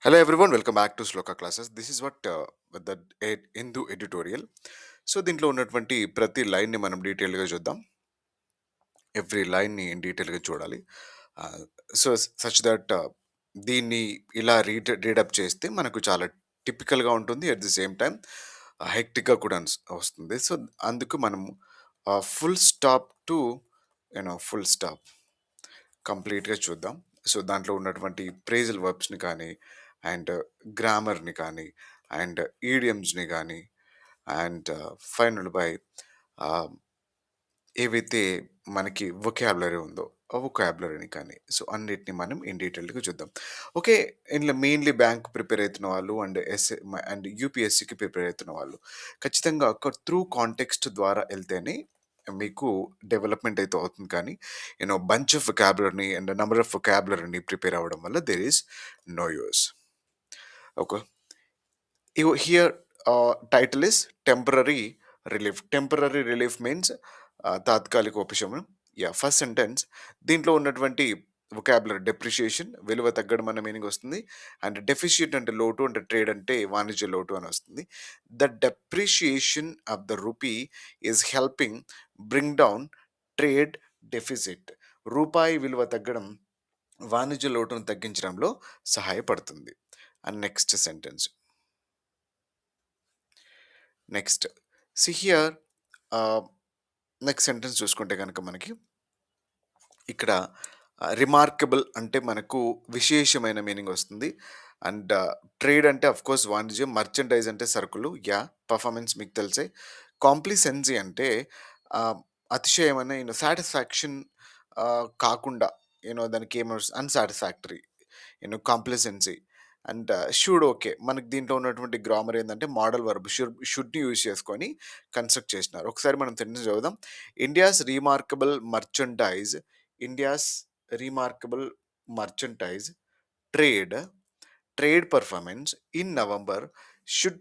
Hello everyone, welcome back to Sloka classes. This is what the Hindu editorial. So దీంట్లో ఉన్నటువంటి ప్రతి లైన్ని మనం డీటెయిల్గా చూద్దాం. ఎవ్రీ లైన్ని డీటెయిల్గా చూడాలి. సో సచ్ దట్ దీన్ని ఇలా రీడప్ చేస్తే మనకు చాలా టిపికల్గా ఉంటుంది. అట్ ది సేమ్ టైం హెక్టిక్గా కూడా వస్తుంది. సో అందుకు మనం full stop to full stop కంప్లీట్‌గా చూద్దాం. సో, దాంట్లో ఉన్నటువంటి ఫ్రేజల్ వర్బ్స్‌ని కానీ, అండ్ గ్రామర్‌ని కానీ, అండ్ ఈడియమ్స్‌ని గానీ, అండ్ ఫైనల్ బై ఆహ్, ఏవైతే మనకి వొకాబులరీ ఉందో, ఆ వొకాబులరీని కానీ, సో, అన్నిటిని మనం ఇన్ డీటెయిల్డ్‌గా చూద్దాం. ఓకే. ఇందులో మెయిన్‌లీ బ్యాంక్ ప్రిపేర్ అయితున్న వాళ్ళు అండ్ యూపీఎస్సీకి ప్రిపేర్ అయితున్న వాళ్ళు ఖచ్చితంగా ఒక త్రూ కాంటెక్స్ట్ ద్వారా ఎళ్తేనే మీకు డెవలప్‌మెంట్ అయితే అవుతుంది. కానీ బంచ్ ఆఫ్ వొకాబులరీని అండ్ నంబర్ ఆఫ్ వొకాబులరీని ప్రిపేర్ అవ్వడం వల్ల there is no use. Okay. Here, title is temporary relief. Temporary relief means తాత్కాలిక ఉపశమనం. ఫస్ట్ సెంటెన్స్ దీంట్లో ఉన్నటువంటి వొకాబులరీ డెప్రిషియేషన్ విలువ తగ్గడం అన్న మీనింగ్ వస్తుంది. అండ్ డెఫిషియట్ అంటే లోటు, అంటే ట్రేడ్ అంటే వాణిజ్య లోటు అని వస్తుంది. The depreciation of the rupee is helping bring down trade deficit. రూపాయి విలువ తగ్గడం వాణిజ్య లోటును తగ్గించడంలో సహాయపడుతుంది. And next sentence. Next see here next sentence చూసుకుంటే కనుక మనకి ఇక్కడ రిమార్కబుల్ అంటే మనకు విశేషమైన మీనింగ్ వస్తుంది. అండ్ ట్రేడ్ అంటే కోర్స్ వాణిజ్యం, మర్చెండైజ్ అంటే సరుకులు, పర్ఫార్మెన్స్ మీకు తెలిసే. కాంప్లిసెన్సీ అంటే ఆహ్, అతిశయమైన సాటిస్ఫాక్షన్ కాకుండా దానికి ఏమో unsatisfactory complacency. And should okay. మనకి దీంట్లో ఉన్నటువంటి గ్రామర్ ఏందంటే మోడల్ వర్బ్ షుడ్‌ని యూజ్ చేసుకొని కన్‌స్ట్రక్ట్ చేసినారు. ఒకసారి మనం సెంటెన్స్ చదువుదాం. India's remarkable merchandise India's remarkable merchandise trade trade performance in November should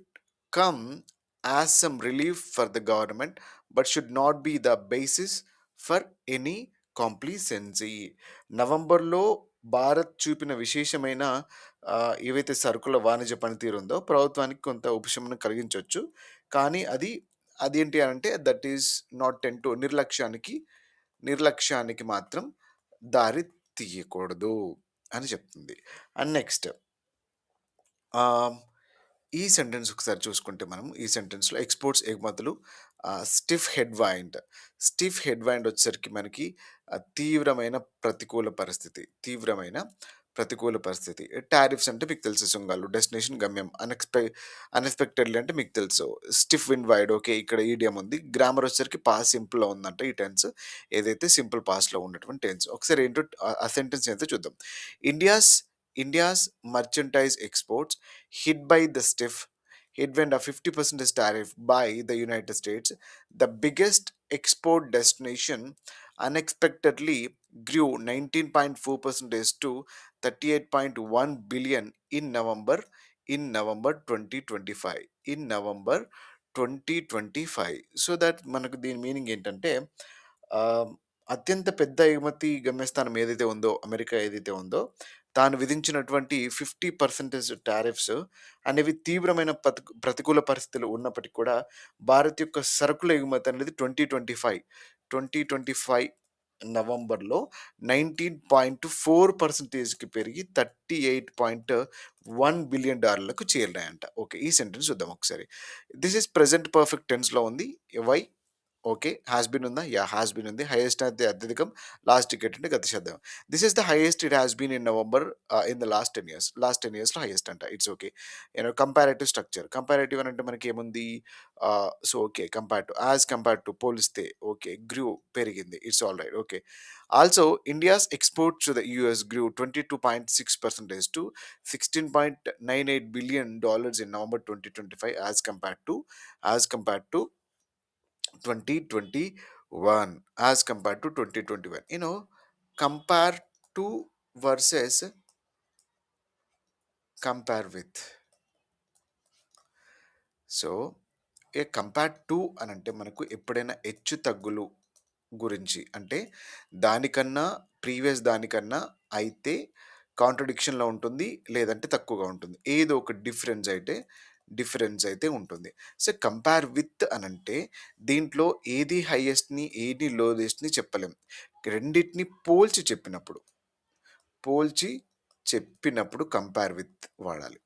come as some relief for the government but should not be the basis for any complacency. నవంబర్లో భారత్ చూపిన విశేషమైన ఏవైతే సరుకుల వాణిజ్య పనితీరు ఉందో ప్రభుత్వానికి కొంత ఉపశమనం కలిగించవచ్చు. కానీ అదేంటి అంటే that is not ten to నిర్లక్ష్యానికి మాత్రం దారి తీయకూడదు అని చెప్తుంది. అండ్ నెక్స్ట్ ఆహ్, ఈ సెంటెన్స్ ఒకసారి చూసుకుంటే మనం ఈ సెంటెన్స్‌లో ఎక్స్‌పోర్ట్స్ ఎగుమతులు స్టిఫ్ హెడ్ వైండ్ వచ్చేసరికి మనకి తీవ్రమైన ప్రతికూల పరిస్థితి. టారిఫ్స్ అంటే మీకు తెలుసు సుంగాలు. డెస్టినేషన్ గమ్యం. అన్‌ఎక్స్‌పెక్టెడ్‌లీ అంటే మీకు తెలుసు. Stiff wind wide okay. ఇక్కడ ఈడియం ఉంది. గ్రామర్ వచ్చేసరికి పాస్ట్ సింపుల్‌లో ఉందంట ఈ టెన్స్. ఏదైతే సింపుల్ పాస్ట్‌లో ఉన్నటువంటి టెన్స్. ఒకసారి ఏంటో ఆ సెంటెన్స్ ఏంటో చూద్దాం. India's India's merchandise exports hit by the stiff headwind of 50% tariff by the United States, the biggest export destination unexpectedly grew 19.4% to 38.1 billion in November 2025. In November 2025. So that మనకు దీని meaning ఏంటంటే ఆహ్, అత్యంత పెద్ద ఎగుమతి గమ్యస్థానం ఏదైతే ఉందో, అమెరికా ఏదైతే ఉందో, తాను విధించినటువంటి 50% టారిఫ్స్ అనేవి తీవ్రమైన ప్రతికూల పరిస్థితులు ఉన్నప్పటికీ కూడా భారత్ యొక్క సరుకుల ఎగుమతి అనేది 2025 నవంబర్‌లో 19.4%కి పెరిగి $38.1 బిలియన్ చేరినాయంట. ఓకే. ఈ సెంటెన్స్ చూద్దాం ఒకసారి. దిస్ ఈస్ ప్రెజెంట్ పర్ఫెక్ట్ టెన్స్‌లో ఉంది. వై? ఓకే. హాస్ బీన్ ఉందా? హాస్ బీన్ ఉంది. హైయెస్ట్ అయితే అత్యధికం. లాస్ట్ టికెట్ అంటే గత శతాబ్దం. This is the highest it has been in November in the last 10 years. Last 10 ఇయర్స్‌లో హైయెస్ట్ అంట. It's okay. Comparative structure. Comparative అని అంటే మనకేముంది? So okay. కంపేర్డ్ టు పోలిస్తే ఓకే. పెరిగింది. It's all right. Okay. Also India's exports to the US grew 22.6% to $16.98 billion in November 2025 as compared to 2021 as compared to 2021. Compare to versus compare with. So compare to అని అంటే మనకు ఎప్పుడైనా హెచ్చు తగ్గులు గురించి అంటే దానికన్నా ప్రీవియస్ దానికన్నా అయితే కాంట్రడిక్షన్‌లో ఉంటుంది. లేదంటే తక్కువగా ఉంటుంది. ఏదో ఒక డిఫరెన్స్ అయితే ఉంటుంది. సో, కంపేర్ విత్ అనంటే దీంట్లో ఏది హైయెస్ట్‌ని, ఏది లోయెస్ట్‌ని చెప్పలేం. రెండిటిని పోల్చి చెప్పినప్పుడు కంపేర్ విత్ వాడాలి.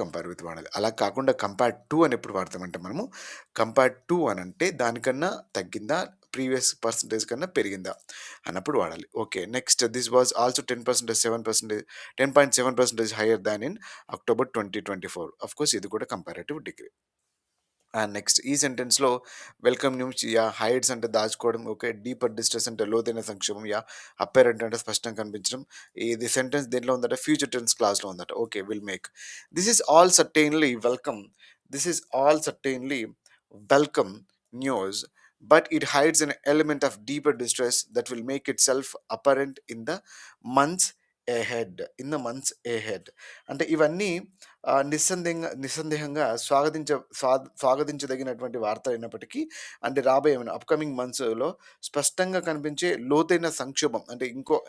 కంపేర్ విత్ వాడాలి. అలా కాకుండా కంపేర్ టు అని ఎప్పుడు వాడతామంటే మనము, కంపేర్ టు అనంటే దానికన్నా తగ్గిందా? ప్రీవియస్ పర్సెంటేజ్ కన్నా పెరిగిందా? అన్నప్పుడు వాడాలి. Okay. Next this was also 10% 7% 10.7% hire than in October 2024. Of course ఇది కూడా కంపారేటివ్ డిగ్రీ. అండ్ నెక్స్ట్ ఈ సెంటెన్స్‌లో వెల్కమ్ న్యూస్ హైడ్స్ అంటే దాచుకోవడం. ఓకే. డీపర్ డిస్ట్రెస్ అంటే లోతైన సంక్షోభం. అప్పరెంట్ అంటే స్పష్టంగా కనిపించడం. ఇది సెంటెన్స్ దేంట్లో ఉందట? ఫ్యూచర్ టెన్స్ క్లాస్‌లో ఉందట. Okay. Will make. This is all certainly welcome. This is all certainly welcome news. But it hides an element of deeper distress that will make itself apparent in the months ahead. అంటే ఇవన్నీ నిస్సందేహంగా స్వాగతించదగినటువంటి వార్త అయినప్పటికీ, అంటే రాబోయే upcoming మంత్స్లో స్పష్టంగా కనిపించే లోతైన సంక్షోభం,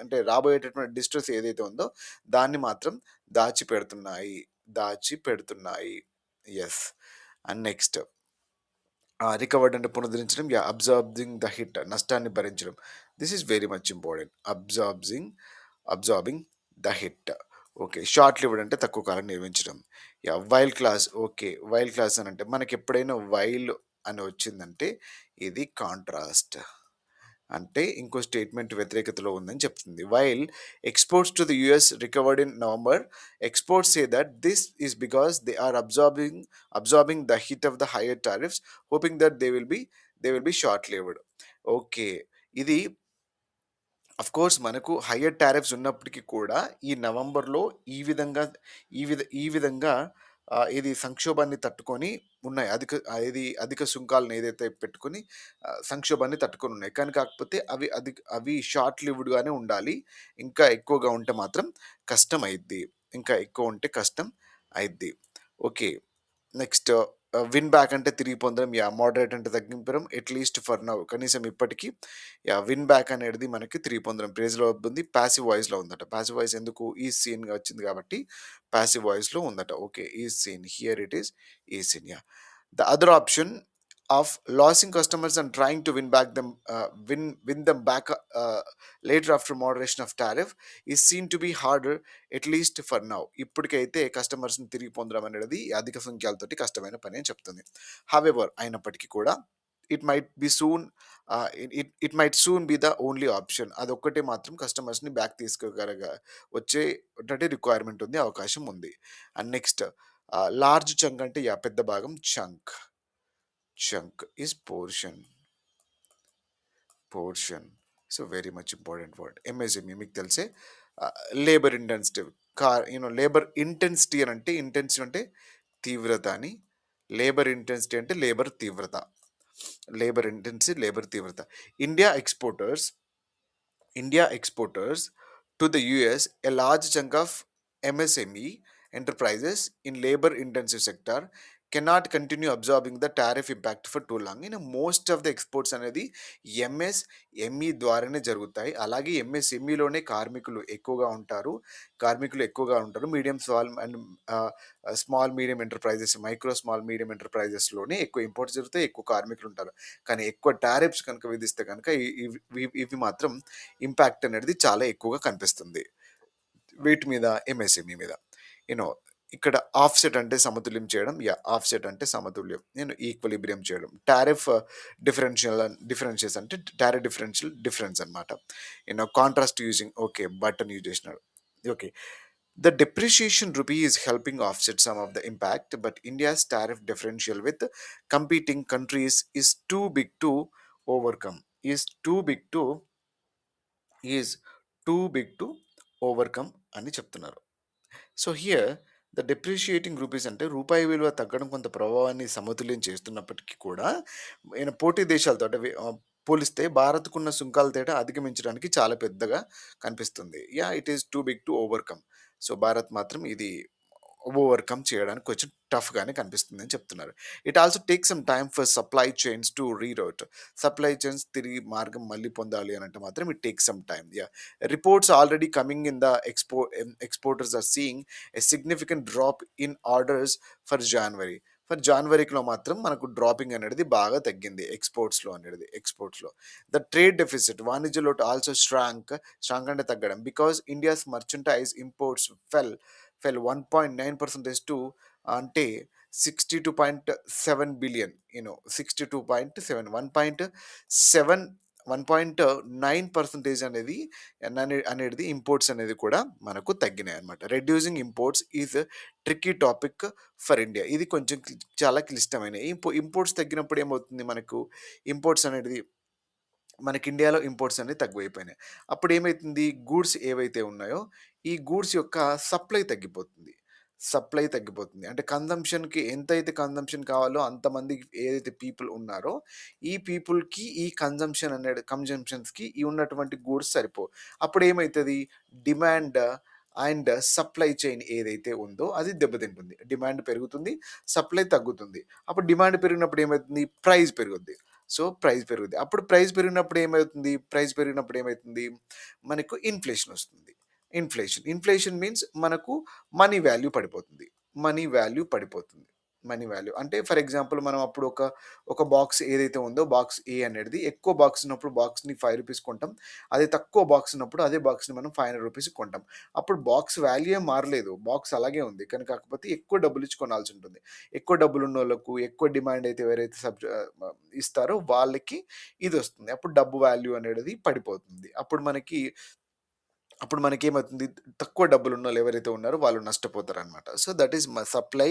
అంటే రాబోయేటటువంటి డిస్ట్రెస్ ఏదైతే ఉందో దాన్ని మాత్రం దాచి పెడుతున్నాయి. ఎస్. అండ్ నెక్స్ట్ రికవర్డ్ అంటే పునరుద్ధరించడం. అబ్జార్బింగ్ ద హిట్ నష్టాన్ని భరించడం. This is very much important. Absorbing the hit. Okay. Short lived అంటే తక్కువ కాలం నిర్మించడం. While class. Okay. While class అని అంటే మనకి ఎప్పుడైనా వైల్ అని వచ్చిందంటే ఇది కాంట్రాస్ట్. అంటే ఇంకో స్టేట్మెంట్ వ్యతిరేకతలో ఉందని చెప్తుంది. While exports to the US recovered in November, exports say that this is because they are absorbing the hit of the higher tariffs, hoping that they will be short lived. Okay. ఇది course మనకు higher tariffs ఉన్నప్పటికీ కూడా ఈ నవంబర్‌లో ఈ విధంగా ఈ విధంగా ఇది సంక్షోభాన్ని తట్టుకొని ఉన్నాయి. అధిక సుంకాలను ఏదైతే పెట్టుకొని సంక్షోభాన్ని తట్టుకొని ఉన్నాయి. కానీ కాకపోతే అవి షార్ట్ లివ్డ్‌గానే ఉండాలి. ఇంకా ఎక్కువగా ఉంటే మాత్రం కష్టం అయిద్ది. కష్టం అయిద్ది. ఓకే. నెక్స్ట్ విన్ బ్యాక్ అంటే తిరిగి పొందడం. మోడరేట్ అంటే తగ్గించడం. అట్‌లీస్ట్ ఫర్ నౌ కనీసం ఇప్పటికి. విన్ బ్యాక్ అనేది మనకి తిరిగి పొందడం. ప్రేజ్‌లో ఉంది. పాసివ్ వాయిస్‌లో ఉందట. పాసివ్ వాయిస్ ఎందుకు? ఈజ్ సీన్‌గా వచ్చింది కాబట్టి పాసివ్ వాయిస్‌లో ఉందట. Okay. Is seen. Here it is seen. The other option of losing customers and trying to win them back later after moderation of tariff is seen to be harder, at least for now. ఇప్పటికైతే కస్టమర్స్ని తిరిగి పొందడం అనేది అధిక సంఖ్యలతోటి కష్టమైన పని అని చెప్తుంది. However అయినప్పటికీ కూడా it might be soon it might soon be the only option. అదొక్కటే మాత్రం కస్టమర్స్ని బ్యాక్ వచ్చేటట్టు రిక్వైర్మెంట్ ఉంది, అవకాశం ఉంది. అండ్ నెక్స్ట్ లార్జ్ చంక్ అంటే పెద్ద భాగం. Chunk is portion. So very much important word. MSME మీకు తెలిసే. లేబర్ ఇంటెన్సిటీ లేబర్ ఇంటెన్సిటీ అని అంటే ఇంటెన్సిటీ అంటే తీవ్రత అని. లేబర్ ఇంటెన్సిటీ అంటే లేబర్ తీవ్రత. India exporters to the US a large chunk of MSME enterprises in labor intensive sector cannot continue absorbing the tariff impact for too long. Most of the exports అనేది MSME ద్వారానే జరుగుతాయి. అలాగే ఎంఎస్ఎంఈలోనే కార్మికులు ఎక్కువగా ఉంటారు. Medium small medium enterprises, small medium ఎంటర్ప్రైజెస్లోనే ఎక్కువ ఇంపోర్ట్స్ జరుగుతాయి, ఎక్కువ కార్మికులు ఉంటారు. కానీ ఎక్కువ టారిఫ్స్ కనుక విధిస్తే కనుక ఇవి మాత్రం ఇంపాక్ట్ అనేది చాలా ఎక్కువగా కనిపిస్తుంది వీటి మీద, ఎంఎస్ఎంఈ మీద. యూనో ఇక్కడ ఆఫ్సెట్ అంటే సమతుల్యం చేయడం. ఆఫ్సెట్ అంటే సమతుల్యం, ఈక్వలిబ్రియం చేయడం. టారిఫ్ డిఫరెన్షియస్ అంటే టారిఫ్ డిఫరెన్స్ అనమాట. Contrast using. Okay. Button use చేసినాడు. Okay. The depreciation rupee is helping offset some of the impact, but India's tariff differential with competing countries is too big to overcome. Is too big to overcome అని చెప్తున్నారు. So here the depreciating rupees అంటే రూపాయి విలువ తగ్గడం కొంత ప్రభావాన్ని సమతుల్యం చేస్తున్నప్పటికీ కూడా పోటీ దేశాలతో పోలిస్తే భారత్కున్న సుంకాల తేడా అధిగమించడానికి చాలా పెద్దగా కనిపిస్తుంది. It is too big to overcome. So Bharat మాత్రం ఇది ఓవర్‌కమ్ చేయడానికి కొంచెం టఫ్‌గానే కనిపిస్తుందని చెప్తున్నారు. It also takes some time for supply chains to reroute. Supply chains తిరిగి మార్గం మళ్ళీ పొందాలి అనంటే మాత్రం it takes some time. Yeah! Reports already coming in the exporters are seeing a significant drop in orders for January. జాన్వరిలో మాత్రం మనకు dropping అనేది బాగా తగ్గింది ఎక్స్‌పోర్ట్స్‌లో. ద ట్రేడ్ డెఫిసిట్ వాణిజ్య లోటు ఆల్సో స్ట్రాంక్ అంటే తగ్గడం. Because India's merchandise imports fell 1.9% to అంటే 62.7 బిలియన్ 62.7 1.9% అనేది ఇంపోర్ట్స్ అనేది కూడా మనకు తగ్గినాయి అనమాట. Reducing imports is tricky topic for India. ఇది కొంచెం చాలా క్లిష్టమైన ఇంపోర్ట్స్ తగ్గినప్పుడు ఏమవుతుంది మనకు ఇంపోర్ట్స్ అనేది మనకి ఇండియాలో ఇంపోర్ట్స్ అనేవి తక్కువైపోయినాయి. అప్పుడు ఏమైతుంది గూడ్స్ ఏవైతే ఉన్నాయో ఈ గూడ్స్ యొక్క సప్లై తగ్గిపోతుంది. అంటే కన్జంప్షన్‌కి ఎంతైతే కన్జంప్షన్ కావాలో అంతమంది ఏదైతే పీపుల్ ఉన్నారో ఈ పీపుల్‌కి ఈ కన్జంప్షన్స్‌కి ఈ ఉన్నటువంటి గూడ్స్ సరిపోవు. అప్పుడేమైతది డిమాండ్ అండ్ సప్లై చైన్ ఏదైతే ఉందో అది దెబ్బతింటుంది. డిమాండ్ పెరుగుతుంది, సప్లై తగ్గుతుంది. అప్పుడు డిమాండ్ పెరిగినప్పుడు ఏమైతుంది? ప్రైస్ పెరుగుద్ది. ప్రైస్ పెరుగుద్ది. అప్పుడు ప్రైస్ పెరిగినప్పుడు ఏమైతుంది? మనకు ఇన్‌ఫ్లేషన్ ఒస్తుంది. ఇన్‌ఫ్లేషన్ మీన్స్ మనకు మనీ వాల్యూ పడిపోతుంది. మనీ వాల్యూ పడిపోతుంది. మనీ వాల్యూ అంటే ఫర్ ఎగ్జాంపుల్ మనం అప్పుడు ఒక బాక్స్ ఏదైతే ఉందో బాక్స్ ఏ అనేది ఎక్కువ బాక్స్ ఉన్నప్పుడు బాక్స్‌ని రూ. 5 కొంటాం. అదే తక్కువ బాక్స్ ఉన్నప్పుడు అదే బాక్స్‌ని మనం రూ. 500 కొంటాం. అప్పుడు బాక్స్ వాల్యూ ఏం మారలేదు. బాక్స్ అలాగే ఉంది. కానీ కాకపోతే ఎక్కువ డబ్బులిచ్చి కొనాల్సుంటుంది. ఎక్కువ డబ్బులున్నోళ్ళకు, ఎక్కువ డిమాండ్ అయితే ఎవరైతే ఇస్తారో వాళ్ళకి ఇదొస్తుంది. అప్పుడు డబ్బు వాల్యూ అనేది పడిపోతుంది. అప్పుడు మనకేమవుతుంది తక్కువ డబ్బులున్నోళ్ళు ఎవరైతే ఉన్నారో వాళ్ళు నష్టపోతారనమాట. That is supply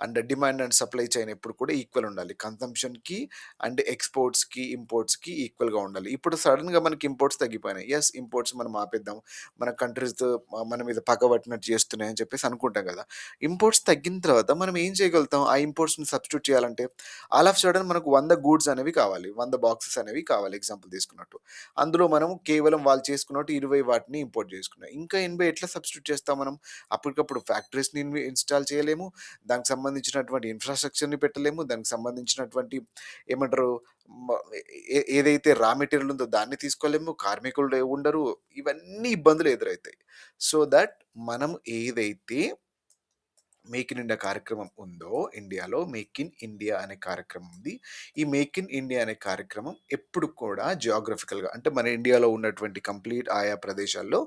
and demand and supply chain ఎప్పుడు కూడా ఈక్వల్ ఉండాలి. కన్సంప్షన్‌కి అండ్ ఎక్స్‌పోర్ట్స్‌కి, ఇంపోర్ట్స్‌కి ఈక్వల్‌గా ఉండాలి. ఇప్పుడు సడెన్‌గా మనకి ఇంపోర్ట్స్ తగ్గిపోయినాయి. ఇంపోర్ట్స్ మనం ఆపేద్దాం. మన కంట్రీస్‌తో మన మీద పగ పట్టినట్టు చేస్తున్నాయని చెప్పేసి అనుకుంటాం కదా! ఇంపోర్ట్స్ తగ్గిన తర్వాత మనం ఏం చేయగలుగుతాం? ఆ ఇంపోర్ట్స్‌ని సబ్స్టిట్యూట్ చేయాలంటే ఆల్ ఆఫ్ సడెన్ మనకు 100 గూడ్స్ అనేవి కావాలి. 100 బాక్సెస్ అనేవి కావాలి ఎగ్జాంపుల్ తీసుకున్నట్టు. అందులో మనం కేవలం వాళ్ళు చేసుకున్నట్టు 20 వాటిని ఇంపోర్ట్ చేసుకున్నాం. ఇంకా 80 ఎట్లా సబ్స్టిట్యూట్ చేస్తాం మనం? అప్పటికప్పుడు ఫ్యాక్టరీస్‌ని ఇన్‌స్టాల్ చేయలేము. దానికి సంబంధించినటువంటి ఇన్‌ఫ్రాస్ట్రక్చర్‌ని పెట్టలేము. దానికి సంబంధించినటువంటి ఏమంటారు మ ఏదైతే రా మెటీరియల్ ఉందో దాన్ని తీసుకోలేము. కార్మికులు ఉండరు. ఇవన్నీ ఇబ్బందులు ఎదురైతాయి. దట్ మనం ఏదైతే మేక్ ఇన్ ఇండియా కార్యక్రమం ఉందో ఇండియాలో మేక్ ఇన్ ఇండియా అనే కార్యక్రమం ఉంది. ఈ మేక్ ఇన్ ఇండియా అనే కార్యక్రమం ఎప్పుడు కూడా జియోగ్రఫికల్‌గా అంటే మన ఇండియాలో ఉన్నటువంటి కంప్లీట్ ఆయా ప్రదేశాల్లో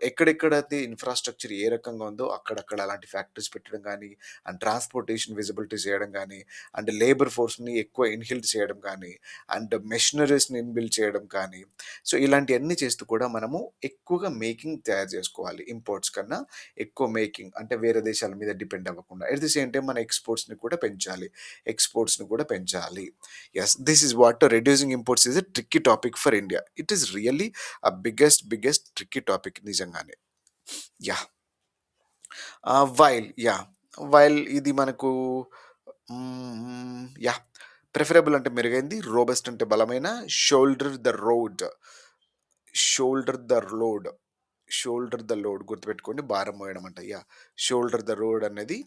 ఎక్కడెక్కడైతే ఇన్‌ఫ్రాస్ట్రక్చర్ ఏ రకంగా ఉందో అక్కడక్కడ అలాంటి ఫ్యాక్టరీస్ పెట్టడం గానీ, అండ్ ట్రాన్స్‌పోర్టేషన్ విజిబిలిటీ చేయడం గానీ, అండ్ లేబర్ ఫోర్స్‌ని ఎక్కువ ఇన్‌హిల్డ్ చేయడం గానీ, అండ్ మెషినరీస్‌ని ఇన్‌బిల్డ్ చేయడం కానీ, ఇలాంటియన్నీ చేస్తూ కూడా మనము ఎక్కువగా మేకింగ్ తయారు చేసుకోవాలి. ఇంపోర్ట్స్ కన్నా ఎక్కువ మేకింగ్ అంటే వేరే దేశాల మీద డిపెండ్ అవ్వకుండా. ఎట్ ది సేమ్ టైమ్ మన ఎక్స్‌పోర్ట్స్‌ని కూడా పెంచాలి. This is what reducing imports is a tricky topic for India. It is really biggest tricky topic నిజంగానే. యాహ్! వైల్ ఇది మనకు యాహ్! ప్రిఫరబుల్ అంటే మెరుగైంది. రోబస్ట్ అంటే బలమైన. Shoulder the road. Shoulder the load. గుర్తుపెట్టుకోండి. భారం మోయడం అంట. షోల్డర్ ద రోడ్ అనేది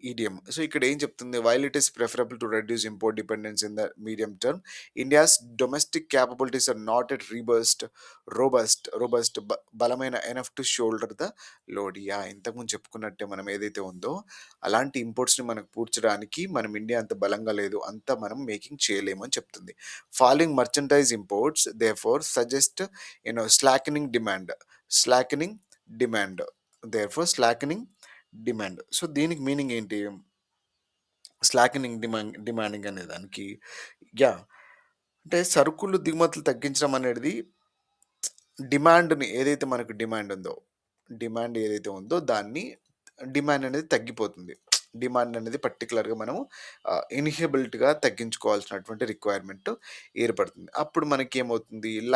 ఈడియం. ఇక్కడ ఏం చెప్తుంది? While it is preferable to reduce import dependence in the medium term, India's domestic capabilities are not at robust బలమైన enough to shoulder the load. ఇంతకుముందు చెప్పుకున్నట్టే మనం ఏదైతే ఉందో అలాంటి ఇంపోర్ట్స్‌ని మనకు పూడ్చడానికి మనం ఇండియా అంత బలంగా లేదు. అంత మనం మేకింగ్ చేయలేము అని చెప్తుంది. Falling merchandise imports therefore suggest slackening demand. Slackening demand. Slackening demand. దీనికి మీనింగ్ ఏంటి? డిమాండింగ్ అనే దానికి యాహ్! అంటే సరుకులు దిగుమతులు తగ్గించడం అనేది డిమాండ్‌ని ఏదైతే మనకు డిమాండ్ ఏదైతే ఉందో దాన్ని డిమాండ్ అనేది తగ్గిపోతుంది. డిమాండ్ అనేది పర్టిక్యులర్‌గా మనము ఇన్‌హిబిలిటీగా తగ్గించుకోవాల్సినటువంటి రిక్వైర్మెంట్ ఏర్పడుతుంది. అప్పుడు మనకేమవుతుంది? ఆ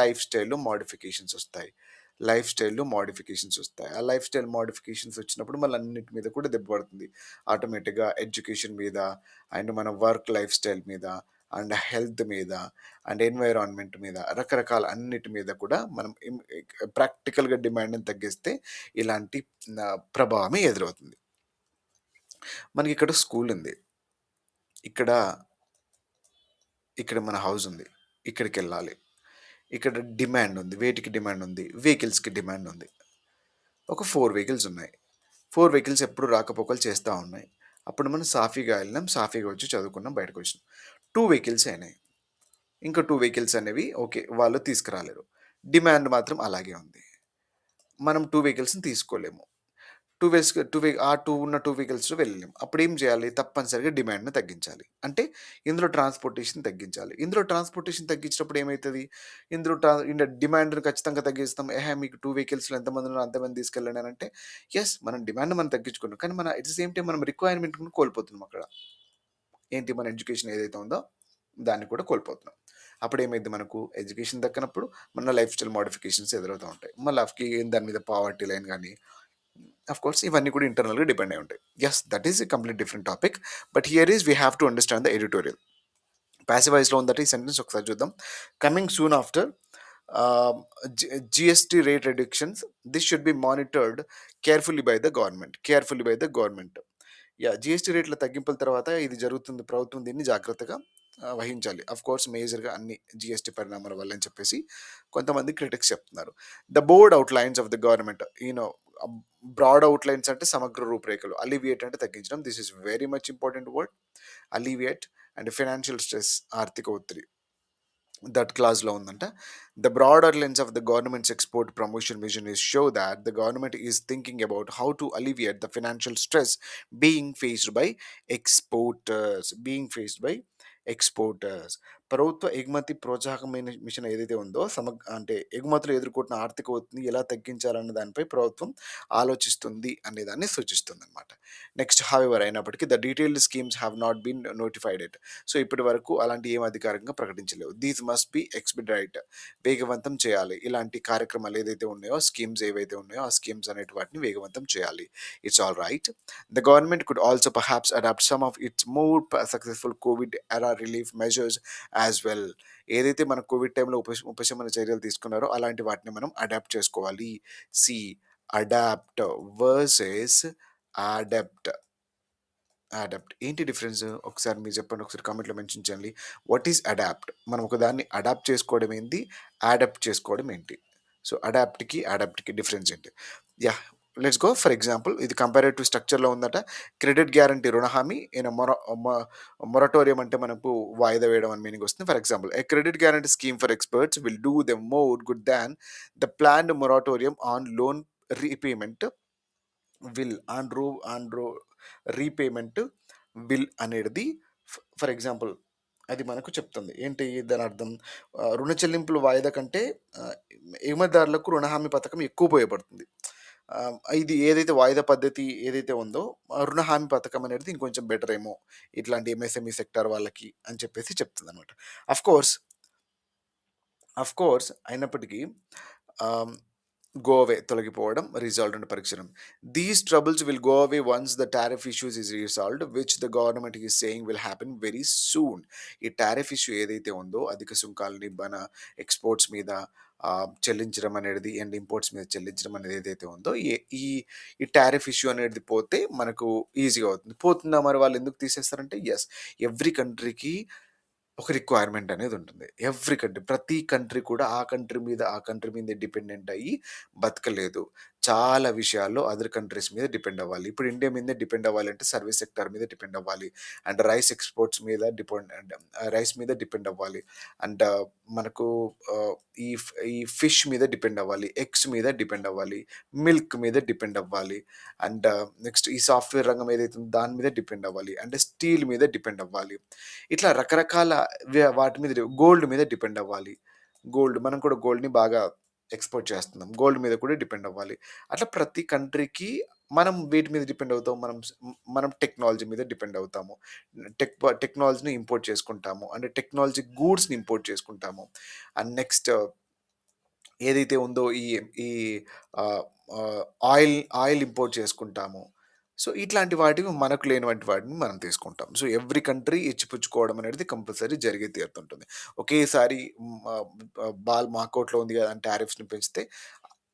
లైఫ్ స్టైల్ మోడిఫికేషన్స్ వచ్చినప్పుడు మళ్ళీ అన్నిటి మీద కూడా దెబ్బ పడుతుంది. ఆటోమేటిక్‌గా ఎడ్యుకేషన్ మీద, అండ్ మన వర్క్ లైఫ్ స్టైల్ మీద, అండ్ హెల్త్ మీద, అండ్ ఎన్వైరాన్మెంట్ మీద రకరకాల అన్నిటి మీద కూడా మనం ప్రాక్టికల్‌గా డిమాండ్‌ని తగ్గిస్తే ఇలాంటి ప్రభావమే ఎదురవుతుంది. మనకిక్కడ స్కూలుంది. ఇక్కడ, ఇక్కడ మన హౌసుంది. ఇక్కడికెళ్ళాలి. ఇక్కడ డిమాండుంది. వేటికి డిమాండుంది? వెహికల్స్‌కి డిమాండుంది. ఒక 4 వెహికల్స్ ఉన్నాయి. 4 వెహికల్స్ ఎప్పుడు రాకపోకలు చేస్తా ఉన్నాయి. అప్పుడు మనం సాఫీగా ఎళ్ళినాం. సాఫీగా వచ్చి చదువుకున్నాం. బయటకొచ్చినాం. 2 వెహికల్స్ అయినాయి. ఇంకా 2 వెహికల్స్ అనేవి ఓకే. వాళ్ళు తీసుకురాలేరు. డిమాండ్ మాత్రం అలాగే ఉంది. మనం 2 వెహికల్స్‌ని తీసుకోలేము. 2 వెస్ 2 వె ఆ 2 ఉన్న 2 వెహికల్స్‌లో వెళ్ళలేం. అప్పుడేం చేయాలి? తప్పనిసరిగా డిమాండ్‌ని తగ్గించాలి. అంటే ఇందులో ట్రాన్స్‌పోర్టేషన్ తగ్గించాలి. ఇందులో ట్రాన్స్‌పోర్టేషన్ తగ్గించినప్పుడు ఏమైతది? ఇందులో డిమాండ్‌ని ఖచ్చితంగా తగ్గిస్తాం. మీకు 2 వెహికల్స్‌లో ఎంతమందున్నారో అంతమంది తీసుకెళ్ళండి అనంటే, యెస్ మనం డిమాండ్‌ని మనం తగ్గించుకున్నాం. కానీ మన అట్ ది సేమ్ టైమ్ మనం రిక్వైర్మెంట్‌ని కోల్పోతున్నాం అక్కడ. ఏంటి మన ఎడ్యుకేషన్ ఏదైతే ఉందో దాన్ని కూడా కోల్పోతున్నాం. అప్పుడేమైద్ది మనకు ఎడ్యుకేషన్ దక్కనప్పుడు మన లైఫ్ స్టైల్ మోడిఫికేషన్స్ ఎదురవుతా ఉంటాయి. మళ్ళీ దాని మీద పావర్టీ లైన్ గాని కోర్స్ ఇవన్నీ కూడా ఇంటర్నల్‌గా డిపెండ్ అయి ఉంటాయి. Yes that is a complete different topic. But here is we have to understand the editorial. Passive వాయిస్‌లో ఉందట ఈ సెంటెన్స్ ఒకసారి చూద్దాం. కమింగ్ సూన్ ఆఫ్టర్ ఆహ్, జీఎస్టీ rate reductions this should be monitored carefully by the government. Carefully by the government. జీఎస్టీ రేట్ల తగ్గింపుల తర్వాత ఇది జరుగుతుంది. ప్రభుత్వం దీన్ని జాగ్రత్తగా వహించాలి. కోర్స్ మేజర్‌గా అన్ని జీఎస్టీ పరిణామాల వల్ల అని చెప్పేసి కొంతమంది క్రిటిక్స్ చెప్తున్నారు. The board outlines of the government broad outlines అంటే సమగ్ర రూపురేఖలు. అలివియేట్ అంటే తగ్గించడం. This is very much important word. Alleviate and financial stress ఆర్థిక ఒత్తిడి. దట్ క్లాజ్‌లో ఉందంట. The broader lens of the government's export promotion vision is show that the government is thinking about how to alleviate the financial stress being faced by exporters. being faced by exporters. ప్రభుత్వ ఎగుమతి ప్రోత్సాహకమైన machine ఏదైతే ఉందో అంటే ఎగుమతులు ఎదుర్కొంటున్న ఆర్థిక ఒత్తిడిని ఎలా తగ్గించాలన్న దానిపై ప్రభుత్వం ఆలోచిస్తుంది అనేదాన్ని సూచిస్తుందన్నమాట. నెక్స్ట్ హౌఎవర్ అయినప్పటికీ the detailed schemes have not been notified it. So ఇప్పటి వరకు అలాంటి ఏం అధికారికంగా ప్రకటించలేవు. దీస్ మస్ట్ బి ఎక్స్‌పెడిటైట్ వేగవంతం చేయాలి. ఇలాంటి కార్యక్రమాలు ఏదైతే ఉన్నాయో, స్కీమ్స్ ఏవైతే ఉన్నాయో, ఆ స్కీమ్స్ అనేటి వాటిని వేగవంతం చేయాలి. It's all right. The government could also perhaps adopt some of its more successful covid era relief measures as well. ఏదైతే మన కోవిడ్ టైంలో ఉపశమన చర్యలు తీసుకున్నారో అలాంటి వాటిని మనం అడాప్ట్ చేసుకోవాలి. See adopt versus adopt. Adopt ఏంటి డిఫరెన్స్? ఒకసారి మీరు చెప్పండి. ఒకసారి కామెంట్‌లో మెన్షన్ చేయండి. What is adopt? మనం ఒకదాన్ని అడాప్ట్ చేసుకోవడం ఏంది? అడాప్ట్ చేసుకోవడం ఏంటి? సో, అడాప్ట్‌కి డిఫరెన్స్ ఏంటి? Yeah! Let's go for example ఇది కంపారేటివ్ స్ట్రక్చర్‌లో ఉందట. క్రెడిట్ గ్యారంటీ రుణ హామీ ఇన్ మొరటోరియం అంటే మనకు వాయిదా వేయడం అని మీనింగ్ వస్తుంది. For example A credit guarantee scheme for experts will do them more good than the planned moratorium on loan repayment on రో రీపేమెంట్ విల్ అనేది ఫర్ ఎగ్జాంపుల్ అది మనకు చెప్తుంది. ఏంటి దాని అర్థం? రుణ చెల్లింపులు వాయిదా కంటే ఆహ్, ఎగుమతిదారులకు రుణ హామీ పథకం ఎక్కువ ఉపయోగపడుతుంది. ఇది ఏదైతే వాయిదా పద్ధతి ఏదైతే ఉందో, రుణ హామీ పథకం అనేది ఇంకొంచెం బెటర్ ఏమో ఇట్లాంటి ఎంఎస్ఎంఈ సెక్టార్ వాళ్ళకి అని చెప్పేసి చెప్తుందనమాట. ఆఫ్‌కోర్స్ అయినప్పటికీ ఆహ్, గో అవే తొలగిపోవడం, రిజాల్వ్డ్ అండ్ పరిక్షణం. These troubles will go away once the tariff issues is resolved which the government is saying will happen very soon. ఈ టారిఫ్ ఇష్యూ ఏదైతే ఉందో అధిక సుంకాలని మన ఎక్స్‌పోర్ట్స్ మీద చెల్లించడం అనేది అండ్ ఇంపోర్ట్స్ మీద చెల్లించడం అనేది ఏదైతే ఉందో ఈ ఈ టారిఫ్ ఇష్యూ అనేది పోతే మనకు ఈజీగా అవుతుంది. పోతుందా మరి వాళ్ళు ఎందుకు తీసేస్తారంటే యెస్ ఎవ్రి కంట్రీకి ఒక రిక్వైర్మెంట్ అనేది ఉంటుంది. ఎవ్రి కంట్రీ ప్రతి కంట్రీ కూడా ఆ కంట్రీ మీద డిపెండెంట్ అయ్యి బతకలేదు. చాలా విషయాల్లో అదర్ కంట్రీస్ మీద డిపెండ్ అవ్వాలి. ఇప్పుడు ఇండియా మీదే డిపెండ్ అవ్వాలంటే సర్వీస్ సెక్టార్ మీద డిపెండ్ అవ్వాలి. అండ్ రైస్ ఎక్స్‌పోర్ట్స్ మీద రైస్ మీద డిపెండ్ అవ్వాలి. అండ్ మనకు ఆహ్, ఈ ఫిష్ మీద డిపెండ్ అవ్వాలి. ఎగ్స్ మీద డిపెండ్ అవ్వాలి. మిల్క్ మీద డిపెండ్ అవ్వాలి. అండ్ నెక్స్ట్ ఈ సాఫ్ట్‌వేర్ రంగం ఏదైతే ఉందో దాని మీద డిపెండ్ అవ్వాలి. అండ్ స్టీల్ మీద డిపెండ్ అవ్వాలి. ఇట్లా రకరకాల వాటి మీద గోల్డ్ మీద డిపెండ్ అవ్వాలి. మనం కూడా గోల్డ్‌ని బాగా ఎక్స్‌పోర్ట్ చేస్తున్నాం. గోల్డ్ మీద కూడా డిపెండ్ అవ్వాలి. అట్లా ప్రతి కంట్రీకి మనం వేటి మీద డిపెండ్ అవుతాం? మనం టెక్నాలజీ మీద డిపెండ్ అవుతాము. టెక్నాలజీని ఇంపోర్ట్ చేసుకుంటాము. అంటే టెక్నాలజీ గూడ్స్‌ని ఇంపోర్ట్ చేసుకుంటాము. అండ్ నెక్స్ట్ ఏదైతే ఉందో ఈ ఈ ఆహ్, ఆహ్, ఆయిల్ ఇంపోర్ట్ చేసుకుంటాము. సో, ఇట్లాంటి వాటివి మనకు లేనటువంటి వాటిని మనం తీసుకుంటాం. సో, ఎవ్రి కంట్రీ ఇచ్చిపుచ్చుకోవడం అనేది కంపల్సరీ జరిగే తీరుతుంటుంది. ఒకేసారి హ్మ్, ఆహ్, బాల్ మా కోర్ట్‌లో ఉంది కదా! అని టారిఫ్స్‌ని పెంచితే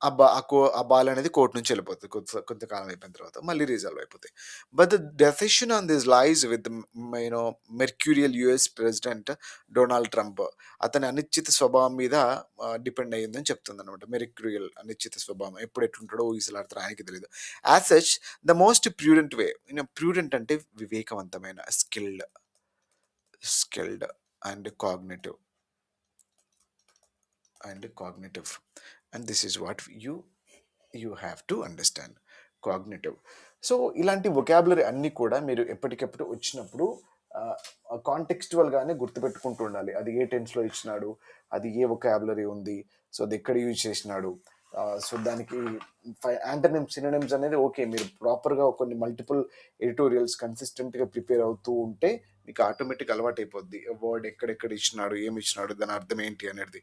ఆ బాల్ అనేది కోర్ట్ నుంచి వెళ్ళిపోతది. కొంతకాలం అయిపోయిన తర్వాత మళ్ళీ రిజాల్వ్ అయిపోతాయి. But the decision on this lies with you no mercurial US president Donald Trump. అతని అనిశ్చిత స్వభావం మీద డిపెండ్ అయ్యిందని చెప్తుందన్నమాట. మెర్క్యూరియల్ అనిశ్చిత స్వభావం. ఎప్పుడు ఎట్లుంటాడో ఊగిసలాడతారో ఆయనకి తెలీదు. As such the most prudent way, prudent అంటే వివేకవంతమైన, skilled and cognitive cognitive, and this is what you have to understand, cognitive. So ఇలాంటి వొకాబులరీ అన్నీ కూడా మీరు ఎప్పటికెప్పుడు వచ్చినప్పుడు కాంటెక్స్చువల్గానే గుర్తుపెట్టుకుంటూ ఉండాలి. అది ఏ టెన్స్లో ఇచ్చినాడు, అది ఏ వొకాబులరీ ఉంది, సో అది ఎక్కడ యూజ్ చేసినాడు. సో దానికి యాంటనిమ్స్ సినోనిమ్స్ అనేది ఓకే, మీరు ప్రాపర్గా కొన్ని మల్టిపుల్ ఎడిటోరియల్స్ కన్సిస్టెంట్గా ప్రిపేర్ అవుతూ ఉంటే మీకు ఆటోమేటిక్ అలవాటు అయిపోద్ది. వర్డ్ ఎక్కడెక్కడ ఇచ్చినాడు, ఏమి ఇచ్చినాడు, దాని అర్థం ఏంటి అనేది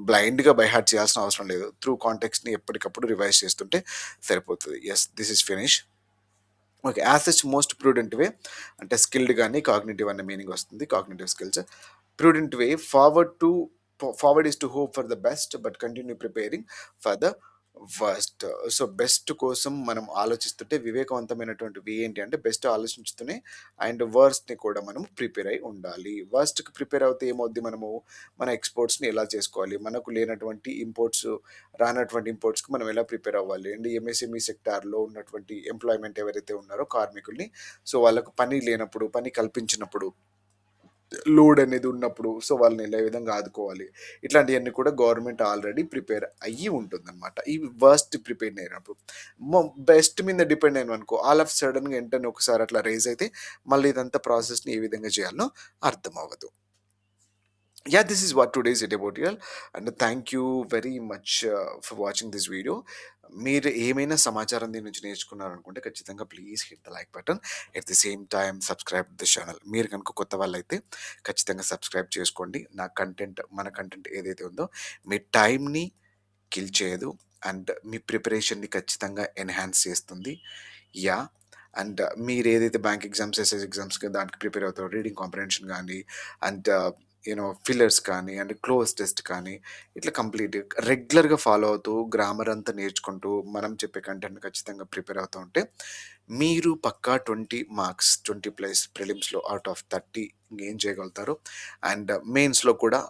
బ్లైండ్గా బైహార్ట్ చేయాల్సిన అవసరం లేదు. త్రూ కాంటెక్స్ని ఎప్పటికప్పుడు రివైజ్ చేస్తుంటే సరిపోతుంది. Yes, this is finish. Okay, as such most prudent way అంటే స్కిల్డ్ కానీ కాగ్నిటివ్ అనే మీనింగ్ వస్తుంది. Cognitive skills. Prudent way forward is to hope for the best but continue preparing for the worst. So best కోసం మనం ఆలోచిస్తుంటే వివేకవంతమైనటువంటి వే ఏంటి అంటే best ఆలోచించుతూనే and వర్స్ట్ని కూడా మనం ప్రిపేర్ అయి ఉండాలి. వర్స్ట్కి ప్రిపేర్ అవుతే ఏమవుద్ది, మనము మన ఎక్స్పోర్ట్స్ని ఎలా చేసుకోవాలి, మనకు లేనటువంటి రానటువంటి ఇంపోర్ట్స్కి మనం ఎలా ప్రిపేర్ అవ్వాలి అండ్ ఎంఎస్ఎంఈ సెక్టార్లో ఉన్నటువంటి ఎంప్లాయ్మెంట్ ఎవరైతే ఉన్నారో కార్మికుల్ని, సో వాళ్ళకు పని లేనప్పుడు, పని కల్పించినప్పుడు, లోడ్ అనేది ఉన్నప్పుడు సో వాళ్ళని ఏ విధంగా ఆదుకోవాలి, ఇట్లాంటివన్నీ కూడా గవర్నమెంట్ ఆల్రెడీ ప్రిపేర్ అయ్యి ఉంటుందన్నమాట. ఈ వర్స్ట్ ప్రిపేర్ అయినప్పుడు బెస్ట్ మీద డిపెండ్ అయిన అనుకో, ఆల్ ఆఫ్ సడన్గా వెంటనే ఒకసారి అట్లా రేజ్ అయితే మళ్ళీ ఇదంతా ప్రాసెస్ని ఏ విధంగా చేయాలో అర్థం అవ్వదు. Yeah, this is what today's editorial, and thank you very much for watching this video. మీరు ఏమైనా సమాచారం దీని నుంచి నేర్చుకున్నారనుకుంటే ఖచ్చితంగా please hit the like button. At the same time subscribe the channel. మీరు కనుక కొత్త వాళ్ళైతే ఖచ్చితంగా సబ్స్క్రైబ్ చేసుకోండి. మన కంటెంట్ ఏదైతే ఉందో మీ టైంని కిల్ చేయదు అండ్ మీ ప్రిపరేషన్ని ఖచ్చితంగా ఎన్హాన్స్ చేస్తుంది. యా, అండ్ మీరు ఏదైతే బ్యాంక్ ఎగ్జామ్స్, ఎస్ఎస్ ఎగ్జామ్స్కి దానికి ప్రిపేర్ అవుతారో, రీడింగ్ కాంప్రహెన్షన్ కానీ అండ్ ఫిల్లర్స్ కానీ అండ్ క్లోజ్ టెస్ట్ కానీ ఇట్లా కంప్లీట్ రెగ్యులర్గా ఫాలో అవుతూ గ్రామర్ అంతా నేర్చుకుంటూ మనం చెప్పే కంటెంట్ ఖచ్చితంగా ప్రిపేర్ అవుతూ ఉంటే మీరు పక్కా 20 మార్క్స్ 20+ ప్రిలిమ్స్లో అవుట్ ఆఫ్ 30 గెయిన్ చేయగలుగుతారు. అండ్ మెయిన్స్లో కూడా